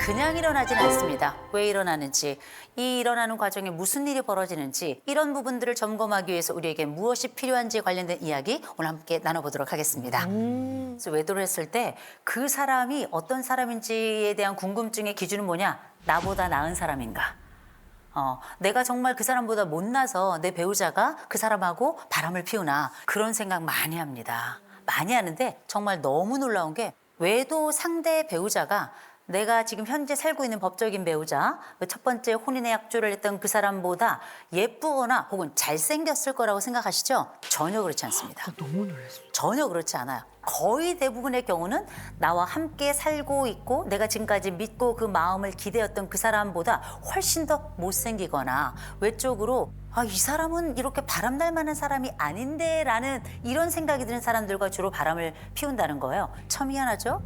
그냥 일어나지는 않습니다. 왜 일어나는지, 이 일어나는 과정에 무슨 일이 벌어지는지 이런 부분들을 점검하기 위해서 우리에게 무엇이 필요한지 관련된 이야기 오늘 함께 나눠보도록 하겠습니다. 그래서 외도를 했을 때 그 사람이 어떤 사람인지에 대한 궁금증의 기준은 뭐냐? 나보다 나은 사람인가? 내가 정말 그 사람보다 못나서 내 배우자가 그 사람하고 바람을 피우나 그런 생각 많이 합니다. 많이 하는데 정말 너무 놀라운 게 외도 상대 배우자가 내가 지금 현재 살고 있는 법적인 배우자, 그 첫 번째 혼인의 약조를 했던 그 사람보다 예쁘거나 혹은 잘생겼을 거라고 생각하시죠? 전혀 그렇지 않습니다. 너무 놀랐어요. 전혀 그렇지 않아요. 거의 대부분의 경우는 나와 함께 살고 있고 내가 지금까지 믿고 그 마음을 기대었던 그 사람보다 훨씬 더 못생기거나 외적으로 이 사람은 이렇게 바람날 만한 사람이 아닌데 라는 이런 생각이 드는 사람들과 주로 바람을 피운다는 거예요. 참 희한하죠?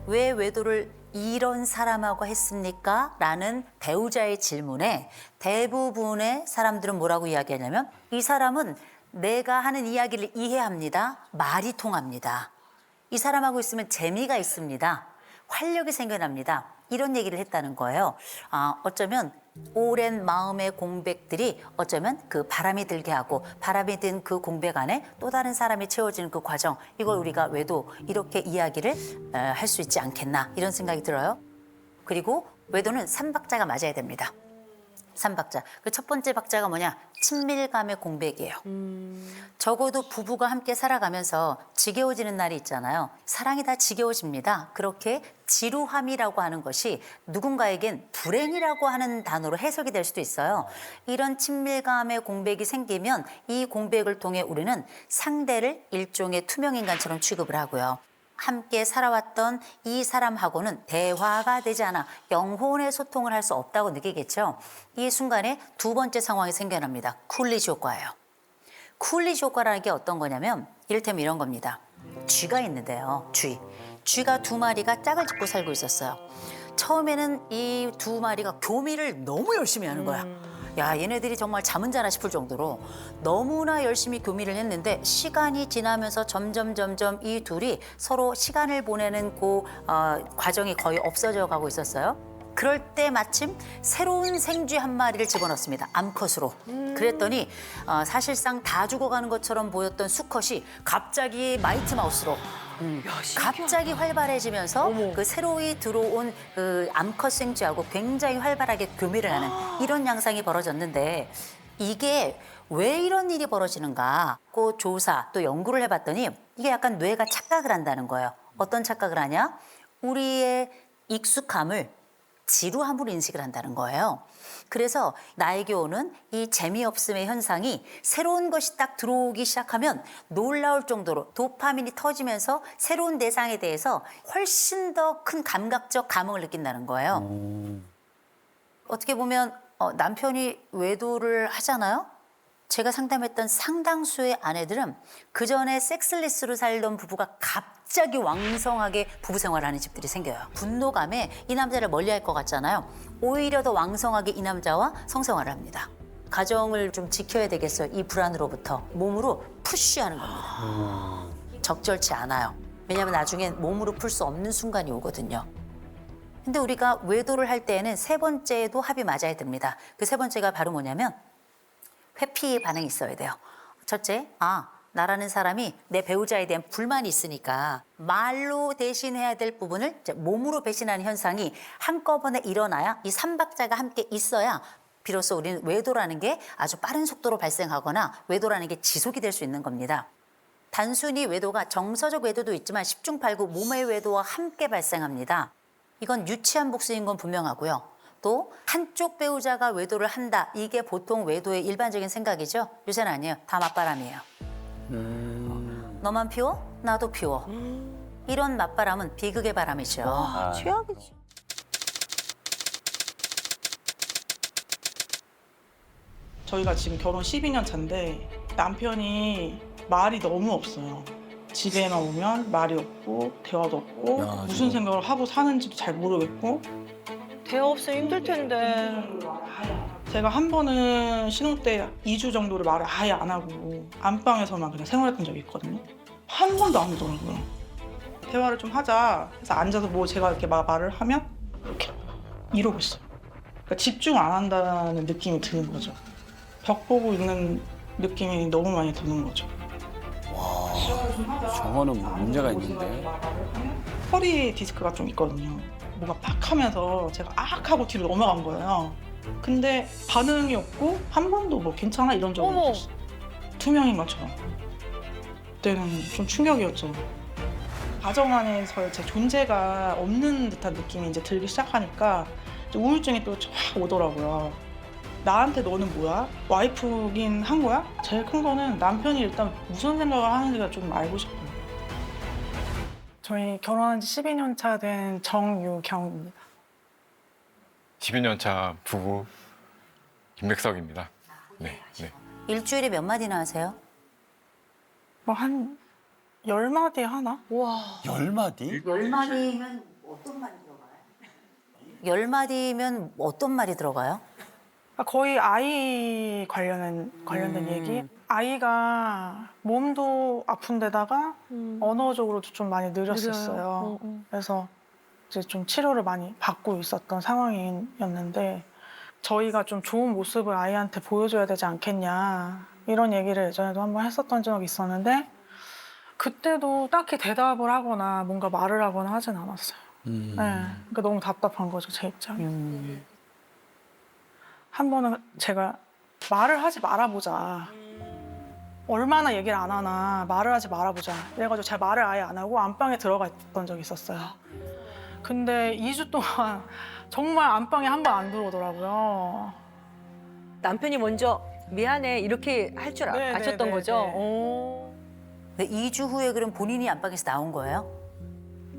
왜 외도를 이런 사람하고 했습니까? 라는 배우자의 질문에 대부분의 사람들은 뭐라고 이야기하냐면 이 사람은 내가 하는 이야기를 이해합니다. 말이 통합니다. 이 사람하고 있으면 재미가 있습니다. 활력이 생겨납니다. 이런 얘기를 했다는 거예요. 어쩌면 오랜 마음의 공백들이 어쩌면 그 바람이 들게 하고 바람이 든 그 공백 안에 또 다른 사람이 채워지는 그 과정, 이걸 우리가 외도 이렇게 이야기를 할 수 있지 않겠나 이런 생각이 들어요. 그리고 외도는 3박자가 맞아야 됩니다. 3박자. 그 첫 번째 박자가 뭐냐? 친밀감의 공백이에요. 적어도 부부가 함께 살아가면서 지겨워지는 날이 있잖아요. 사랑이 다 지겨워집니다. 그렇게 지루함이라고 하는 것이 누군가에겐 불행이라고 하는 단어로 해석이 될 수도 있어요. 이런 친밀감의 공백이 생기면 이 공백을 통해 우리는 상대를 일종의 투명인간처럼 취급을 하고요. 함께 살아왔던 이 사람하고는 대화가 되지 않아 영혼의 소통을 할 수 없다고 느끼겠죠. 이 순간에 두 번째 상황이 생겨납니다. 쿨리지 효과예요. 쿨리지 효과라는 게 어떤 거냐면 이를테면 이런 겁니다. 쥐가 있는데요. 쥐가 두 마리가 짝을 짓고 살고 있었어요. 처음에는 이 두 마리가 교미를 너무 열심히 하는 거야. 야, 얘네들이 정말 잠은 자나 싶을 정도로 너무나 열심히 교미를 했는데 시간이 지나면서 점점 이 둘이 서로 시간을 보내는 그 과정이 거의 없어져 가고 있었어요. 그럴 때 마침 새로운 생쥐 한 마리를 집어넣습니다. 암컷으로. 그랬더니 사실상 다 죽어가는 것처럼 보였던 수컷이 갑자기 마이티 마우스로 갑자기 활발해지면서 그 새로이 들어온 그 암컷 생쥐하고 굉장히 활발하게 교미를 하는 이런 양상이 벌어졌는데 이게 왜 이런 일이 벌어지는가? 그 조사 또 연구를 해봤더니 이게 약간 뇌가 착각을 한다는 거예요. 어떤 착각을 하냐? 우리의 익숙함을 지루함으로 인식을 한다는 거예요. 그래서 나에게 오는 이 재미없음의 현상이 새로운 것이 딱 들어오기 시작하면 놀라울 정도로 도파민이 터지면서 새로운 대상에 대해서 훨씬 더 큰 감각적 감흥을 느낀다는 거예요. 어떻게 보면 남편이 외도를 하잖아요. 제가 상담했던 상당수의 아내들은 그전에 섹슬리스로 살던 부부가 갑자기 왕성하게 부부 생활을 하는 집들이 생겨요. 분노감에 이 남자를 멀리할 것 같잖아요. 오히려 더 왕성하게 이 남자와 성생활을 합니다. 가정을 좀 지켜야 되겠어요. 이 불안으로부터 몸으로 푸쉬하는 겁니다. 적절치 않아요. 왜냐하면 나중에 몸으로 풀 수 없는 순간이 오거든요. 근데 우리가 외도를 할 때에는 세 번째도 합이 맞아야 됩니다. 그 세 번째가 바로 뭐냐면 회피 반응이 있어야 돼요. 첫째, 나라는 사람이 내 배우자에 대한 불만이 있으니까 말로 대신해야 될 부분을 이제 몸으로 배신하는 현상이 한꺼번에 일어나야 이 3박자가 함께 있어야 비로소 우리는 외도라는 게 아주 빠른 속도로 발생하거나 외도라는 게 지속이 될 수 있는 겁니다. 단순히 외도가 정서적 외도도 있지만 10중 8구 몸의 외도와 함께 발생합니다. 이건 유치한 복수인 건 분명하고요. 또 한쪽 배우자가 외도를 한다. 이게 보통 외도의 일반적인 생각이죠. 요새는 아니에요. 다 맞바람이에요. 너만 피워? 나도 피워. 이런 맞바람은 비극의 바람이죠. 최악이지. 저희가 지금 결혼 12년 차인데 남편이 말이 너무 없어요. 집에만 오면 말이 없고 대화도 없고 무슨 생각을 하고 사는지도 잘 모르겠고 대화 없으면 힘들 텐데. 제가 한 번은 신혼 때 2주 정도를 말을 아예 안 하고 안방에서만 그냥 생활했던 적이 있거든요. 한 번도 안 하더라고요. 대화를 좀 하자 해서 앉아서 뭐 제가 이렇게 말을 하면 이렇게 이러고 있어요. 그러니까 집중 안 한다는 느낌이 드는 거죠. 벽 보고 있는 느낌이 너무 많이 드는 거죠. 저거는 문제가 있는데. 허리 디스크가 좀 있거든요. 뭐가 팍 하면서 제가 악 하고 뒤로 넘어간 거예요. 근데 반응이 없고 한 번도 뭐 괜찮아 이런 적은 어머. 없었어요. 투명인 것처럼. 그때는 좀 충격이었죠. 가정 안에서의 제 존재가 없는 듯한 느낌이 이제 들기 시작하니까 이제 우울증이 또 확 오더라고요. 나한테 너는 뭐야? 와이프긴 한 거야? 제일 큰 거는 남편이 일단 무슨 생각을 하는지가 좀 알고 싶어요. 저희 결혼한 지 12년 차 된 정유경입니다. 12년 차 부부 김백석입니다. 네, 네. 일주일에 몇 마디나 하세요? 뭐 한 10마디 하나? 와. 10마디? 10마디면 어떤 말이 들어가요? 10마디면 어떤 말이 들어가요? 거의 아이 관련된 얘기? 아이가 몸도 아픈 데다가 언어적으로도 좀 많이 느렸었어요. 그래서 이제 좀 치료를 많이 받고 있었던 상황이었는데 저희가 좀 좋은 모습을 아이한테 보여줘야 되지 않겠냐 이런 얘기를 예전에도 한번 했었던 적이 있었는데 그때도 딱히 대답을 하거나 뭔가 말을 하거나 하진 않았어요. 네, 그러니까 너무 답답한 거죠, 제 입장에. 한 번은 제가 말을 하지 말아보자. 얼마나 얘기를 안 하나 말을 하지 말아보자. 그래가지고 제가 말을 아예 안 하고 안방에 들어가 있던 적이 있었어요. 근데 2주 동안 정말 안방에 한 번 안 들어오더라고요. 남편이 먼저 미안해 이렇게 할 줄 네, 아셨던 네, 거죠? 네, 네. 오. 2주 후에 그럼 본인이 안방에서 나온 거예요?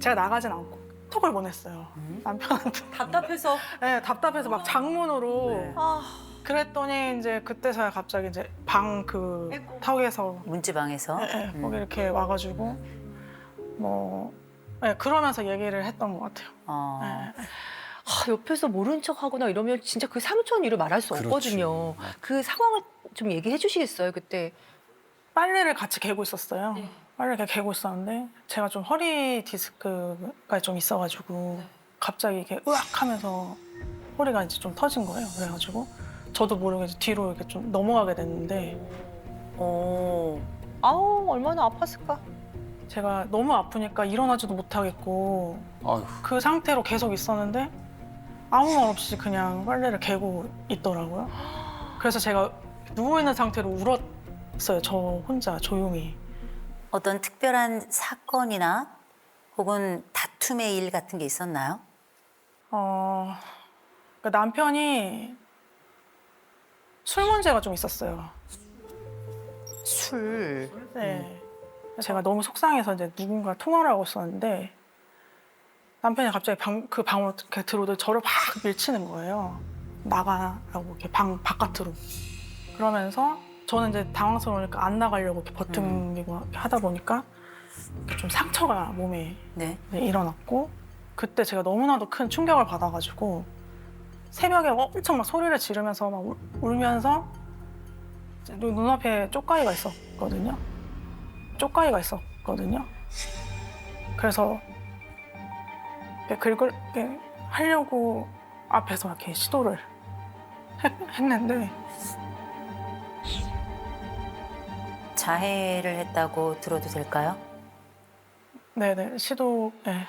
제가 나가진 않고 톡을 보냈어요. 남편한테. 답답해서. 네, 답답해서 막 장문으로. 네. 아. 그랬더니 이제 그때서야 갑자기 이제 방 그 턱에서 문지방에서? 거기 이렇게 와가지고 뭐 그러면서 얘기를 했던 것 같아요. 어. 네. 아, 옆에서 모른 척하거나 이러면 진짜 그 사무처는 일을 말할 수 그렇지. 없거든요. 그 상황을 좀 얘기해 주시겠어요, 그때? 빨래를 같이 개고 있었어요. 빨래를 이렇게 개고 있었는데 제가 좀 허리 디스크가 좀 있어가지고 갑자기 이렇게 으악 하면서 허리가 이제 좀 터진 거예요. 그래가지고 저도 모르게 이제 뒤로 이렇게 좀 넘어가게 됐는데 아우, 얼마나 아팠을까? 제가 너무 아프니까 일어나지도 못하겠고 아휴. 그 상태로 계속 있었는데 아무 말 없이 그냥 빨래를 개고 있더라고요. 그래서 제가 누워있는 상태로 울었어요. 저 혼자 조용히. 어떤 특별한 사건이나 혹은 다툼의 일 같은 게 있었나요? 그러니까 남편이 술 문제가 좀 있었어요. 술. 네. 제가 너무 속상해서 이제 누군가 통화를 하고 있었는데 남편이 갑자기 그 방으로 이렇게 들어오더니 저를 막 밀치는 거예요. 나가라고 이렇게 방 바깥으로. 그러면서 저는 이제 당황스러우니까 안 나가려고 이렇게 버티고 하다 보니까 이렇게 좀 상처가 몸에 네. 일어났고 그때 제가 너무나도 큰 충격을 받아가지고 새벽에 엄청 막 소리를 지르면서 막 울면서 이제 눈앞에 쪽가이가 있었거든요. 그래서 이렇게 하려고 앞에서 이렇게 시도를 했는데 자해를 했다고 들어도 될까요? 네네 시도 네.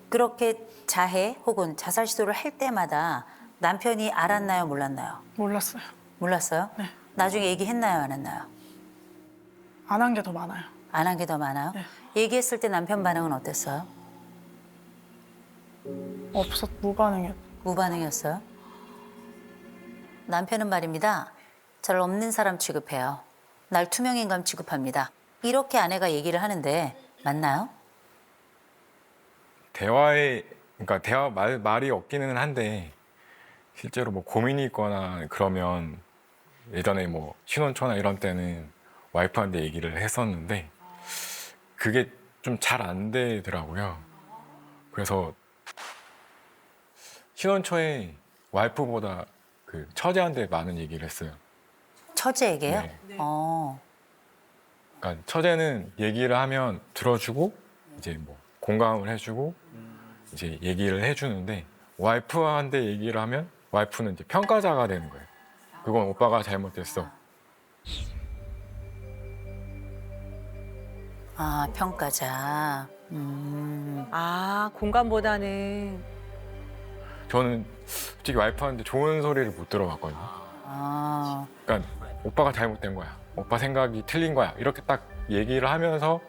그렇게 자해 혹은 자살 시도를 할 때마다 남편이 알았나요, 몰랐나요? 몰랐어요. 몰랐어요? 네. 나중에 얘기했나요, 안 했나요? 안 한 게 더 많아요. 안 한 게 더 많아요? 네. 얘기했을 때 남편 반응은 어땠어요? 무반응이었. 무반응이었어요? 남편은 말입니다. 잘 없는 사람 취급해요. 날 투명인간 취급합니다. 이렇게 아내가 얘기를 하는데 맞나요? 그러니까 말이 없기는 한데 실제로 뭐 고민이 있거나 그러면 예전에 뭐 신혼초나 이런 때는 와이프한테 얘기를 했었는데 그게 좀 잘 안 되더라고요. 그래서 신혼초에 와이프보다 그 처제한테 많은 얘기를 했어요. 처제에게요? 네. 그러니까 처제는 얘기를 하면 들어주고 이제 뭐 공감을 해주고 이제 얘기를 해주는데 와이프한테 얘기를 하면 와이프는 이제 평가자가 되는 거예요. 그건 오빠가 잘못했어. 아, 평가자. 아, 공감보다는. 저는 솔직히 와이프한테 좋은 소리를 못 들어봤거든요. 아, 그러니까 오빠가 잘못된 거야. 오빠 생각이 틀린 거야. 이렇게 딱 얘기를 하면서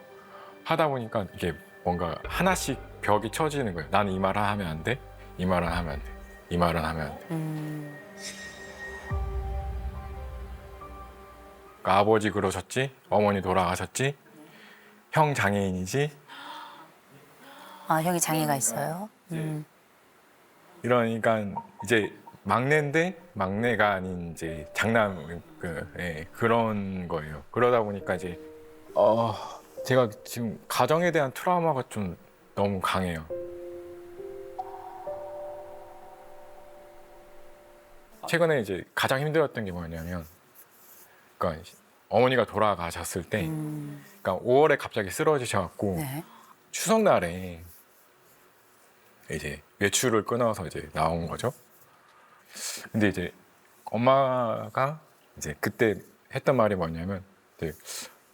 하다 보니까 이게 뭔가 하나씩 벽이 쳐지는 거예요. 나는 이 말을 하면 안 돼. 이 말은 하면 안 돼. 이 말은 하면 안 돼. 그러니까 아버지 그러셨지. 어머니 돌아가셨지. 형 장애인이지. 아, 형이 장애가 있어요? 이러니까 이제 막내인데 막내가 아닌 이제 장남 그런 거예요. 그러다 보니까 이제 제가 지금 가정에 대한 트라우마가 좀 너무 강해요. 최근에 이제 가장 힘들었던 게 뭐냐면, 그러니까 어머니가 돌아가셨을 때, 그러니까 5월에 갑자기 쓰러지셔갖고 네. 추석날에 이제 외출을 끊어서 이제 나온 거죠. 근데 이제 엄마가 이제 그때 했던 말이 뭐냐면, 이제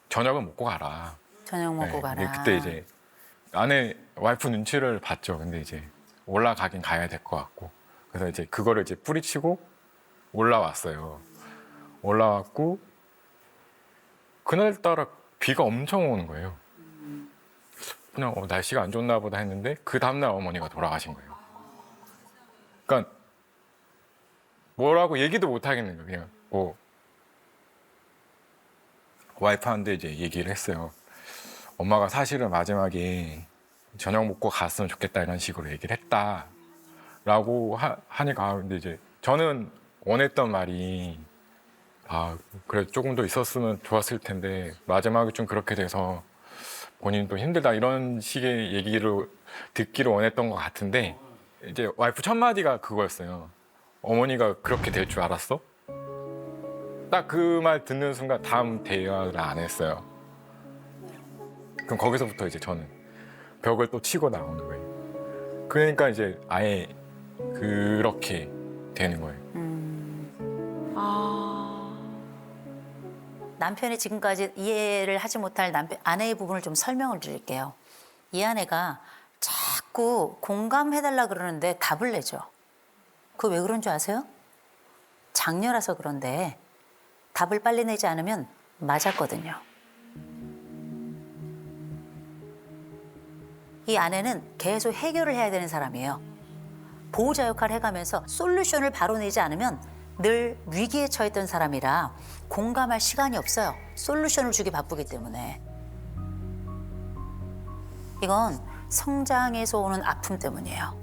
저녁은 먹고 가라. 저녁 먹고 네, 가라. 근데 그때 이제 아내 와이프 눈치를 봤죠. 근데 이제 올라가긴 가야 될 것 같고, 그래서 이제 그거를 이제 뿌리치고 올라왔어요. 올라왔고 그날따라 비가 엄청 오는 거예요. 그냥 날씨가 안 좋나 보다 했는데 그 다음날 어머니가 돌아가신 거예요. 그러니까 뭐라고 얘기도 못 하겠는 거예요. 그냥 뭐 와이프한테 이제 얘기를 했어요. 엄마가 사실은 마지막에 저녁 먹고 갔으면 좋겠다 이런 식으로 얘기를 했다라고 하니까 근데 이제 저는 원했던 말이 그래 조금 더 있었으면 좋았을 텐데 마지막에 좀 그렇게 돼서 본인도 힘들다 이런 식의 얘기를 듣기를 원했던 것 같은데 이제 와이프 첫 마디가 그거였어요. 어머니가 그렇게 될 줄 알았어? 딱 그 말 듣는 순간 다음 대화를 안 했어요. 그럼 거기서부터 이제 저는 벽을 또 치고 나오는 거예요. 그러니까 이제 아예 그렇게 되는 거예요. 남편이 지금까지 이해를 하지 못할 아내의 부분을 좀 설명을 드릴게요. 이 아내가 자꾸 공감해달라 그러는데 답을 내죠. 그거 왜 그런 줄 아세요? 장녀라서 그런데 답을 빨리 내지 않으면 맞았거든요. 이 아내는 계속 해결을 해야 되는 사람이에요. 보호자 역할을 해가면서 솔루션을 바로 내지 않으면 늘 위기에 처했던 사람이라 공감할 시간이 없어요. 솔루션을 주기 바쁘기 때문에. 이건 성장에서 오는 아픔 때문이에요.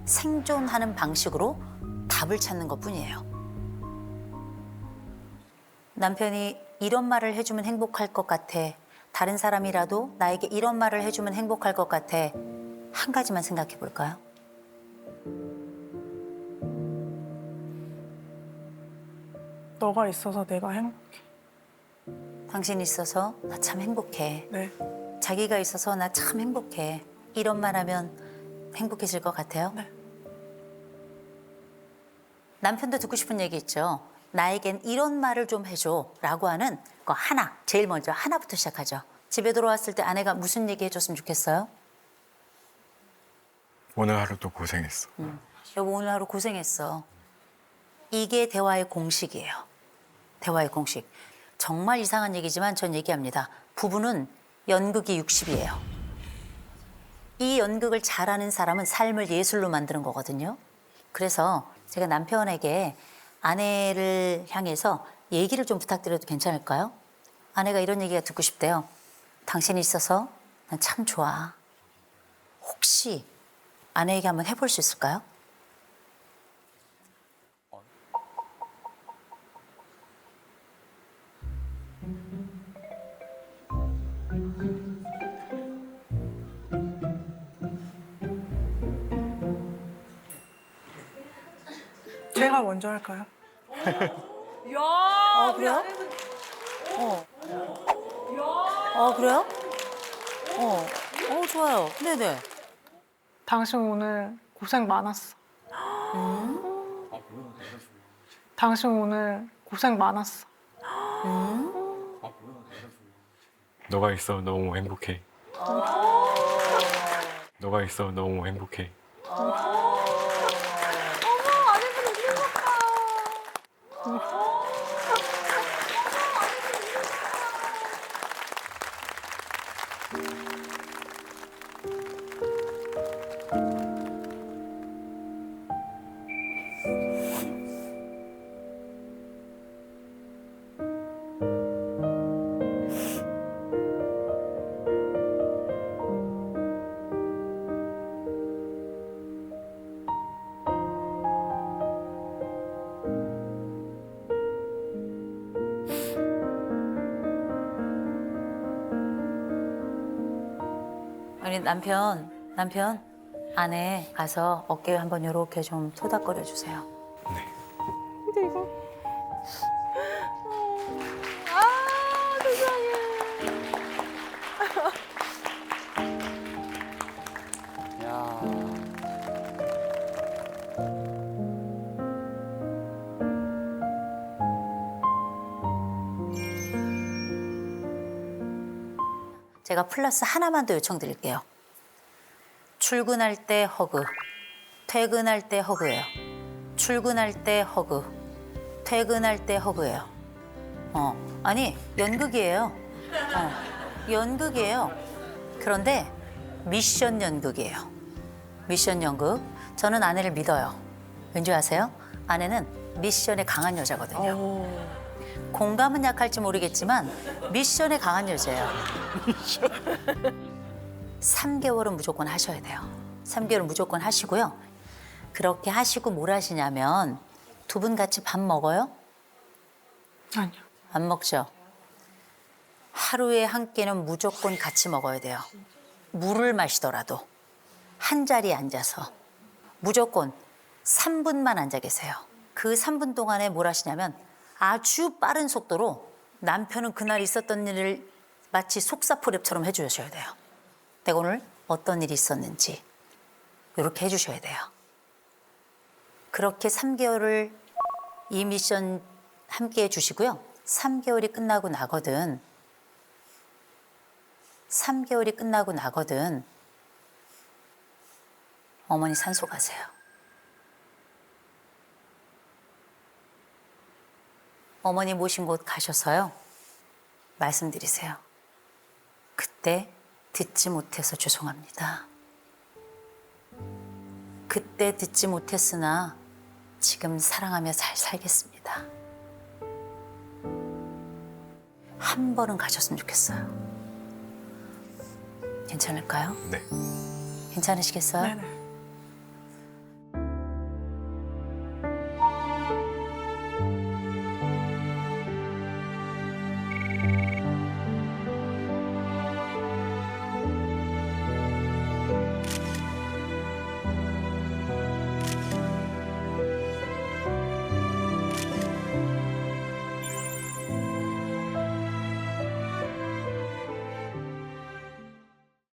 생존하는 방식으로 답을 찾는 것뿐이에요. 남편이 이런 말을 해주면 행복할 것 같아. 다른 사람이라도 나에게 이런 말을 해주면 행복할 것 같아. 한 가지만 생각해 볼까요? 너가 있어서 내가 행복해. 당신이 있어서 나 참 행복해. 네. 자기가 있어서 나 참 행복해. 이런 말 하면 행복해질 것 같아요? 네. 남편도 듣고 싶은 얘기 있죠. 나에겐 이런 말을 좀 해줘 라고 하는 거 하나, 제일 먼저 하나부터 시작하죠. 집에 들어왔을 때 아내가 무슨 얘기 해줬으면 좋겠어요? 오늘 하루도 고생했어. 여보 오늘 하루 고생했어. 이게 대화의 공식이에요. 대화의 공식. 정말 이상한 얘기지만 전 얘기합니다. 부부는 연극이 60이에요. 이 연극을 잘하는 사람은 삶을 예술로 만드는 거거든요. 그래서 제가 남편에게 아내를 향해서 얘기를 좀 부탁드려도 괜찮을까요? 아내가 이런 얘기가 듣고 싶대요. 당신이 있어서 난 참 좋아. 혹시 아내에게 한번 해볼 수 있을까요? 제가 먼저 할까요? 야, 그래요? 그래요? 좋아요. 네네. 당신 오늘 고생 많았어. 당신 오늘 고생 많았어. 너가 있어 너무 행복해. 너가 있어 너무 행복해. 아니 남편 안에 가서 어깨 한번 요렇게 좀 토닥거려 주세요. 네. 야. 제가 플러스 하나만 더 요청드릴게요. 출근할 때 허그, 퇴근할 때 허그예요. 출근할 때 허그, 퇴근할 때 허그예요. 아니 연극이에요. 연극이에요. 그런데 미션 연극이에요. 미션 연극. 저는 아내를 믿어요. 왠지 아세요? 아내는 미션에 강한 여자거든요. 공감은 약할지 모르겠지만 미션에 강한 여자예요. 3개월은 무조건 하셔야 돼요. 3개월은 무조건 하시고요. 그렇게 하시고 뭘 하시냐면 두 분 같이 밥 먹어요? 아니요. 안 먹죠? 하루에 한 끼는 무조건 같이 먹어야 돼요. 물을 마시더라도 한 자리에 앉아서 무조건 3분만 앉아 계세요. 그 3분 동안에 뭘 하시냐면 아주 빠른 속도로 남편은 그날 있었던 일을 마치 속사포랩처럼 해주셔야 돼요. 내가 오늘 어떤 일이 있었는지 이렇게 해주셔야 돼요. 그렇게 3개월을 이 미션 함께 해주시고요. 3개월이 끝나고 나거든. 3개월이 끝나고 나거든. 어머니 산소 가세요. 어머니 모신 곳 가셔서요. 말씀드리세요. 그때 듣지 못해서 죄송합니다. 그때 듣지 못했으나 지금 사랑하며 잘 살겠습니다. 한 번은 가셨으면 좋겠어요. 괜찮을까요? 네. 괜찮으시겠어요? 네네.